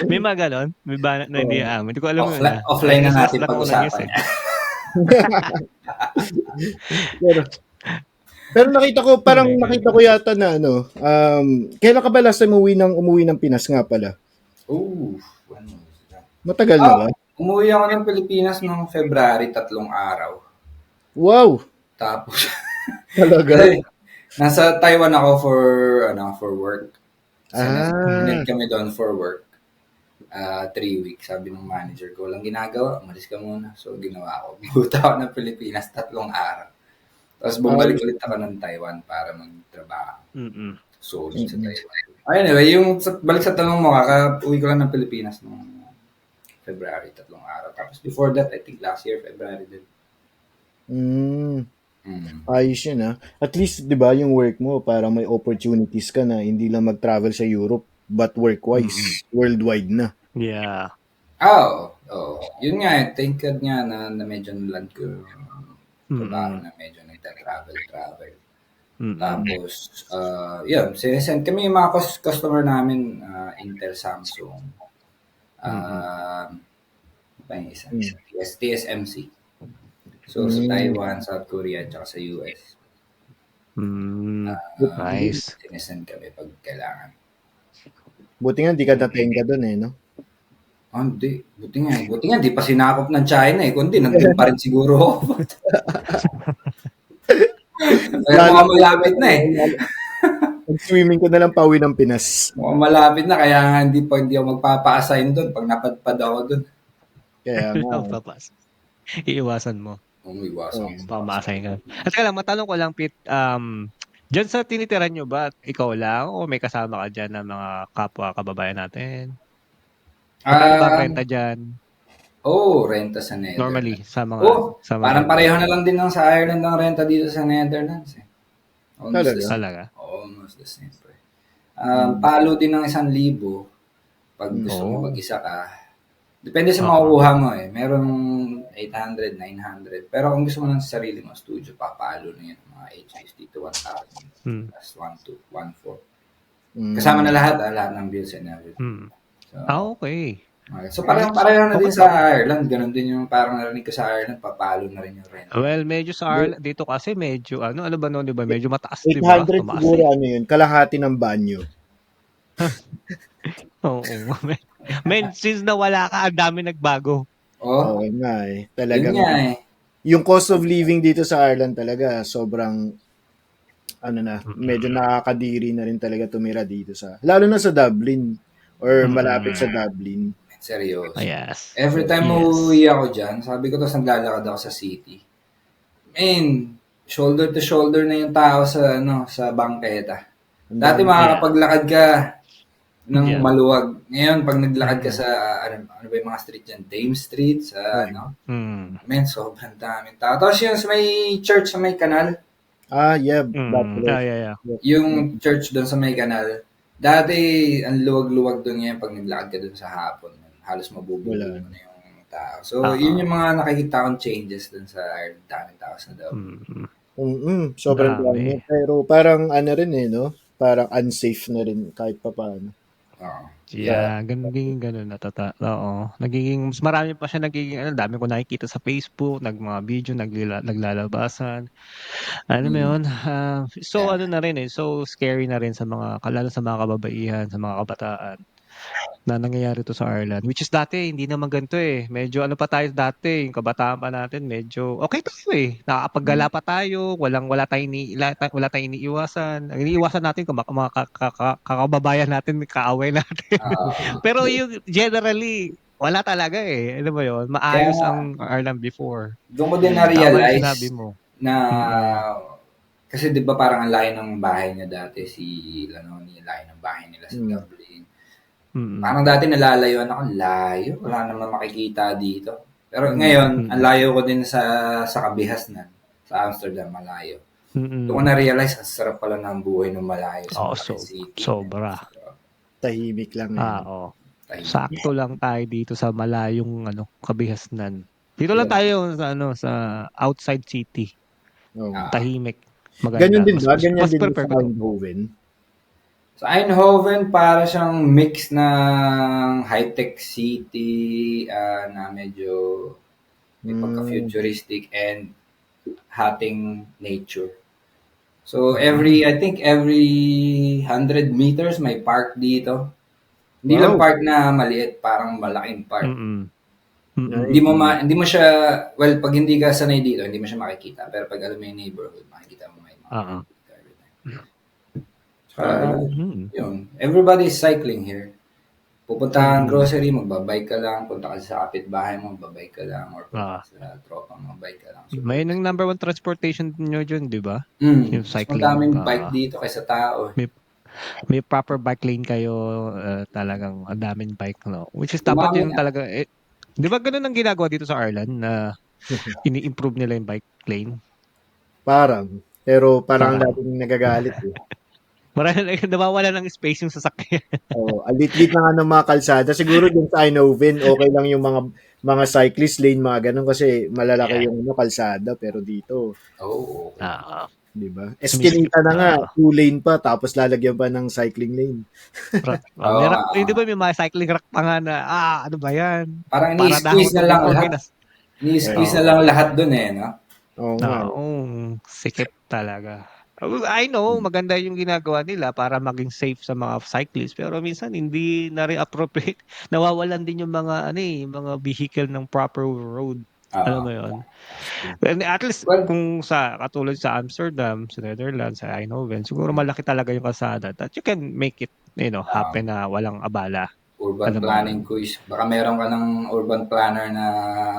May mga ganon? May ba na hindi aamin? Hindi ko alam offline na natin pag-usapan. Pero nakita ko yata na kailan ka ba last time umuwi ng Pinas nga pala? Matagal na ba? Umuwi ako ng Pilipinas noong February, 3 araw. Wow! Tapos, talaga? Nasa Taiwan ako for work. Sinend kami doon for work. 3 weeks. Sabi ng manager ko, walang ginagawa, umalis ka muna. So, ginawa ko. Buta ako ng Pilipinas, 3 araw. Tapos bumalik ulit ako ng Taiwan para magtrabaho. So, sa Taiwan. Anyway, balik sa tanong mo, uwi ko lang ng Pilipinas noong February, 3 araw. Tapos before that, I think last year, February din. Ayos yun At least, di ba, yung work mo, parang may opportunities ka na, hindi lang mag-travel sa Europe, but work-wise, worldwide na. Yeah. Yun nga, thank God nga na medyo naland ko trabaho na medyo nagta-travel. Tapos, yun, sinesend kami yung mga customer namin, Intel, Samsung, pa yung isa, TSMC. So, sa Taiwan, South Korea, at sa US. Nice. Sinesend kami pag kailangan. Buti nga, di ka natenga doon no? Hindi. Buti nga, di pa sinakop ng China kundi nandun pa rin siguro. Pero mukhang malapit na Swimming ko na lang pauwi ng Pinas. Mukhang malapit na, kaya nga hindi ako magpapa-assign doon pag napadpad ako doon. Kaya nga. Iiwasan mo. Iwasan. Pamaasay ka. At kaya lang, matanong ko lang, Pete, dyan sa tinitiran nyo ba, ikaw lang o may kasama ka dyan ng mga kapwa kababayan natin? Paano ba renta dyan? Renta sa Netherlands. Normally, sa mga... parang pareho na lang din sa Ireland ang renta dito sa Netherlands. Talaga? Almost the same. Palo din ng 1,000 pag gusto mo mag-isa ka. Depende sa makukuha mo Merong 800, 900. Pero kung gusto mo ng sarili mo studio, papalo na yan. Mga 850 to 1,000. Plus 1,4. Kasama na lahat ng bills and everything. Okay. So pareho na din sa Ireland. Ganon din yung parang narinig ko sa Ireland, papalo na rin yung rent. Well, medyo sa Ireland, dito kasi medyo, ano ba noon, di ba? Medyo mataas, di ba? 800 siguro yun, kalahati ng banyo. Oo. Since nawala ka, ang dami nagbago. Oo nga Talagang, yun nga yung cost of living dito sa Ireland talaga, sobrang, medyo nakakadiri na rin talaga tumira dito lalo na sa Dublin, or malapit sa Dublin. Seryoso. Yes. Every time uuwi ako dyan, sabi ko tapos naglalakad ako sa city. Shoulder to shoulder na yung tao sa bangketa. Dati makakapaglakad ka ng maluwag. Ngayon, pag naglakad ka sa, ano ba yung mga street dyan? Dame Street, sobrang daming tao. Tapos yun, sa may church, sa may kanal. Yeah, Mm. Bachelor. Yeah. Yung church doon sa may kanal, dati ang luwag-luwag doon ngayon pag naglakad ka doon sa hapon. Halos mabubuo Wala mo na. na yung tao. So, yun Oo. yung mga nakikita kong changes doon sa Ireland. Daming tao sa daw. Sobrang Dami. dami. Pero parang ano rin no? Parang unsafe na rin kahit papaano. Oo. Yeah, ganun oo. Nagiging mas marami pa siya nagiging dami ko nakikita sa Facebook, mga video naglalabasan. Alam mo Mm. 'yun? So Yeah. ano na rin so scary na rin sa lalo sa mga kababaihan, sa mga kabataan na nangyayari 'to sa Ireland. Which is dati hindi naman ganito medyo ano pa tayo dati, yung kabataan pa natin medyo okey tayo nakakapaggala pa tayo, wala tayong iniiwasan. Ang iniiwasan natin mga kakababayan natin, kaaway natin. Pero yung generally, wala talaga alam mo 'yun? Kaya Maayos nga, ang Ireland before. doon ko din Tama yung sinabi na-realize mo. na Mm. kasi 'di ba parang ang layo ng bahay niya dati si Lanoni, layo ng bahay nila sa Mm. Dublin. Mm. Parang dati nalalayuan ako, layo, wala naman makikita dito. Pero Mm. ngayon, ang Mm. layo ko din sa Kabihasnan, sa Amsterdam, malayo. Doon ko Mm. na-realize, ang sarap pala ng buhay ng malayo sa Oo, malaking city. sobra. Tahimik lang Oo. Tahimik. Sakto lang tayo dito sa malayong Kabihasnan. Dito lang Yeah. tayo sa outside city. Oo. Tahimik, Ganyan maganda. din ba? Ganyan Mas din ba prefer sa ko 'to. Eindhoven? Sa Eindhoven, para siyang mix ng high-tech city na medyo may pagka-futuristic and hating nature. So I think every 100 meters may park dito. Hindi lang Wow. park na maliit, parang malaking park. Mm. Hindi mo siya, well, pag hindi ka sanay dito, hindi mo siya makikita. Pero pag alam mo yung neighborhood, makikita mo may mga Oo. dito every time. Saka, Mm. yun, everybody is cycling here. Pupuntahan Mm. grocery, magbabike ka lang. Punta ka sa kapitbahay mo, magbabike ka lang. Or punta ka sa tropa, magbabike ka lang. Super May number one transportation nyo dyan, di ba? Yung mas cycling. madaming bike dito kaysa tao. May proper bike lane kayo, talagang ang daming bike, no? Which is dapat Dumami yung na. talaga, di ba ganun ang ginagawa dito sa Ireland na ini-improve nila yung bike lane? Parang. Pero parang Parang. laging nagagalit Marami nawawala ng space yung sasakyan. Ang lit-lit na nga ng mga kalsada. Siguro dun sa Eindhoven, okay lang yung mga cyclist lane, mga ganun, kasi malalaki yung kalsada. Pero dito, Okay. di ba? Eskinita na nga, 2 lane pa, tapos lalagyan pa ng cycling lane. Di ba may mga cycling rack pa nga na, ano ba yan? Parang Para ni-squeeze na lang lahat. Ni-squeeze na lang lahat dun no? Oo nga. Sikip talaga. I know, maganda yung ginagawa nila para maging safe sa mga cyclists. Pero minsan, hindi na rin appropriate. Nawawalan din yung mga, mga vehicle ng proper road. Alam mo yun? And at least, kung katulad sa Amsterdam, sa Netherlands, sa Eindhoven, siguro malaki talaga yung kalsada that you can make it, happen na walang abala. Urban planning quiz. Baka meron ka ng urban planner na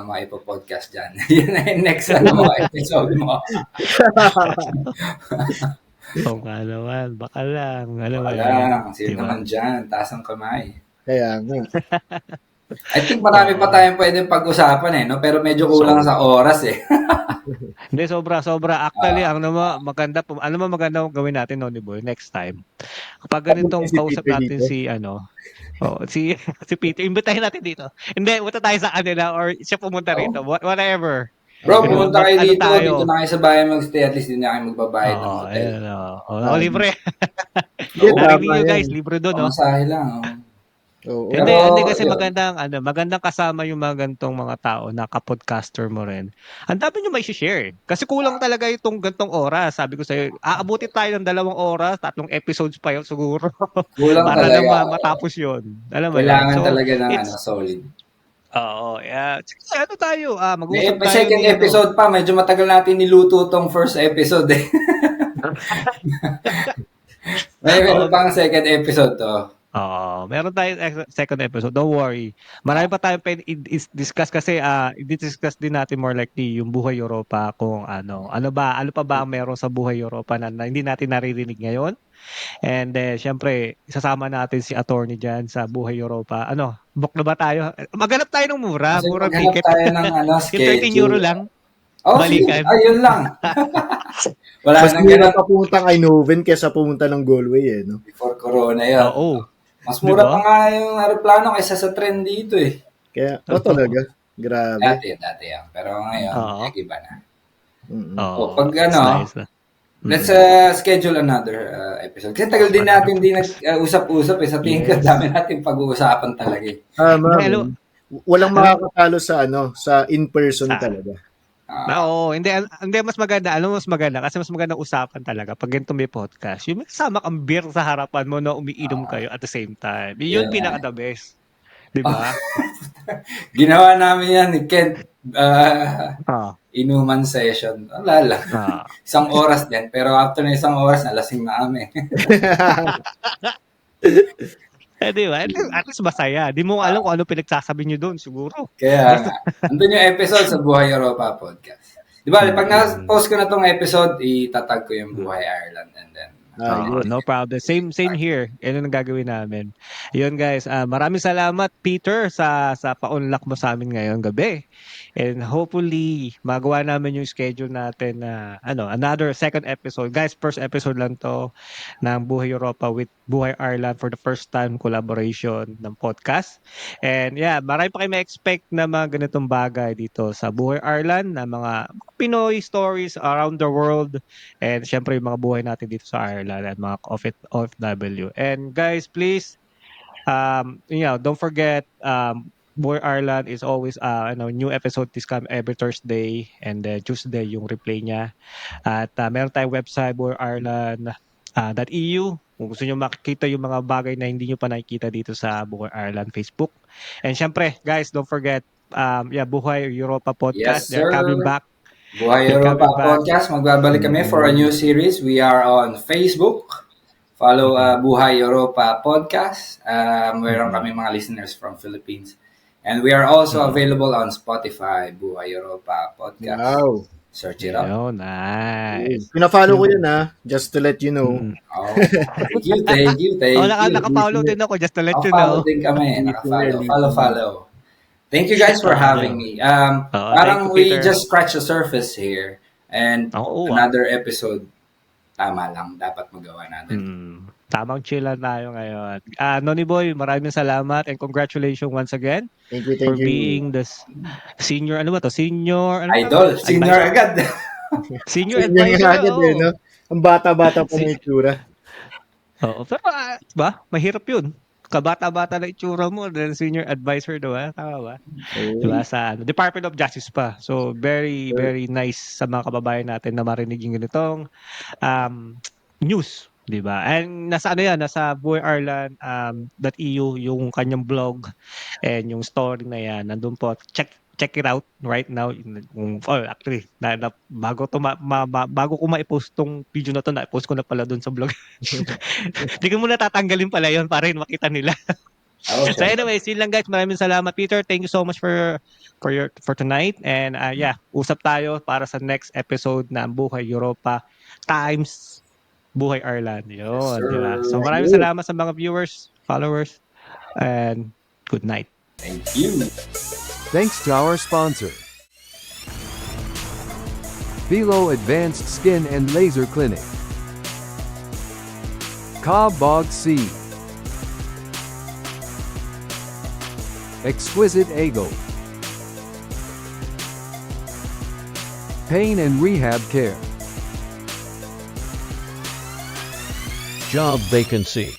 maipopodcast dyan. Yun na yung next episode mo. Oo nga naman. Baka lang. Baka lang. Sino naman dyan? Taas ang kamay. Kaya nga. I think marami pa tayong pwedeng pag-usapan no? Pero medyo kulang sa oras Hindi, sobra. Actually, maganda gawin natin, Noni Boy, next time. Kapag ganitong kausap natin si Peter, imbitahin natin dito. Hindi, punta tayo sa kanila or siya pumunta rito. Whatever. Bro, pumunta kayo dito. Dito na kayo sa bahay magstay. At least din na kayo magbabayad ng hotel. Libre. Narinig nyo guys, libre doon. Masahe lang. Hindi kasi magandang kasama yung mga gantong mga tao na kapodcaster mo rin. Ang dami nyo may share. Kasi kulang talaga itong gantong oras. Sabi ko sa'yo, aabuti tayo ng 2 oras, 3 episodes pa yun siguro. Kulang para talaga. lang matapos yun. Alam mo Kailangan yun? talaga ng solid. Oo. Ano tayo? Mag-usap may second episode pa. Medyo matagal natin niluto tong first episode Meron pang second episode to. Meron tayong second episode. Don't worry. Marami pa tayong i-discuss kasi i-discuss din natin more likely yung buhay Europa kung ano pa ba ang meron sa buhay Europa na hindi natin naririnig ngayon. And syempre, isasama natin si attorney dyan sa buhay Europa. Book na ba tayo? Maghanap tayo ng murang ticket. Tayo ng schedule. Yung 13 euro lang. Oh, sige. Balikan. Ayun lang. Wala Mas nang mura ganun. pa pumunta kay Noven kesa pumunta ng Galway no? Before Corona yun. Oo. Mas mura Diba? pa nga yung aeroplano kaysa sa trend dito eh. Kaya, Oo. talaga. Grabe. Dati yan. Pero ngayon, Oo. iba na. Mm-mm. Oo. Pag It's ano, nice. let's schedule another episode. Kasi tagal din natin di nag-usap-usap eh. Sa tingin ko, Yes. dami natin pag-uusapan talaga eh. Hello. Walang makakatalo sa sa in-person Sa- talaga. Oo, hindi mas maganda. Alam mo mas maganda kasi mas maganda usapan talaga pag ganito may podcast. Yung may kasama kang beer sa harapan mo na umiinom kayo at the same time. Yun Yun pinaka the best. 'Di ba? Ginawa namin yan ni Kent. Ah. Inuman session. Wala lang. Ah. 1 oras din. Pero after na 1 oras, nalasing na kami. Di ba? At least masaya. Di mo alam kung ano pinagsasabi niyo doon siguro. Kaya nga. Andun yung episode sa Buhay Europa podcast. Di ba, pag na-post ko na tong episode, itatag ko yung Buhay Ireland and then No problem. Same here. Yan ang gagawin namin. Yun guys, maraming salamat Peter sa pa-unlock mo sa amin ngayong gabi. And hopefully magawa namin yung schedule natin na another second episode. Guys, first episode lang to ng Buhay Europa with Buhay Ireland for the first time collaboration ng podcast. And yeah, marami pa kayo ma-expect na mga ganitong bagay dito sa Buhay Ireland na mga Pinoy stories around the world. And syempre yung mga buhay natin dito sa Ireland at mga OFW. And guys, please, don't forget, Buhay Ireland is always, new episode this come every Thursday and Tuesday yung replay niya. At meron tayong website, buhayireland.eu. Kung gusto nyo makikita yung mga bagay na hindi nyo pa nakikita dito sa Buhay Ireland Facebook. And syempre, guys, don't forget, Buhay Europa Podcast. Yes, They're coming sir. back. Buhay They're Europa coming back. podcast. Magbabalik kami for a new series. We are on Facebook. Follow Buhay Europa podcast. Meron kami mga listeners from Philippines. And we are also available on Spotify, Buhay Europa podcast. Wow. Search it up. Oh, nice. Pina-follow ko yun just to let you know. Oh, thank you. Naka-follow din ako just to let you know. Follow din kami. Follow. Thank you guys for having me. Parang we just scratched the surface here. And another episode, tama lang. Dapat magawa natin. Tamang chill lang tayo ngayon. Noni Boy, maraming salamat and congratulations once again. Thank you. For being the senior, Senior, Idol. Senior agad. Senior advisor. Agad, no? Ang bata-bata pa ng itsura. Oo, pero ba? Mahirap yun. Kabata-bata na itsura mo, then senior advisor, diba? Tama ba? Diba? Sa Department of Justice pa. So, very, very nice sa mga kababayan natin na marinig yung ganitong news. Diba? And nasa buhayireland.eu yung kanyang blog and yung story na yan. Nandun po. Check it out right now. Actually, bago ko ma-post tong video na to, na-post ko na pala dun sa blog. Hindi ko muna tatanggalin pala yun para rin makita nila. So anyways, yun lang guys. Maraming salamat Peter. Thank you so much for tonight. And usap tayo para sa next episode ng Buhay Europa times Buhay Ireland. Yun, diba? So maraming salamat sa mga viewers, followers, and good night. Thank you. Thanks to our sponsor, Philo Advanced Skin and Laser Clinic, Cobb Bog Sea, Exquisite Ego, Pain and Rehab Care, Job vacancy.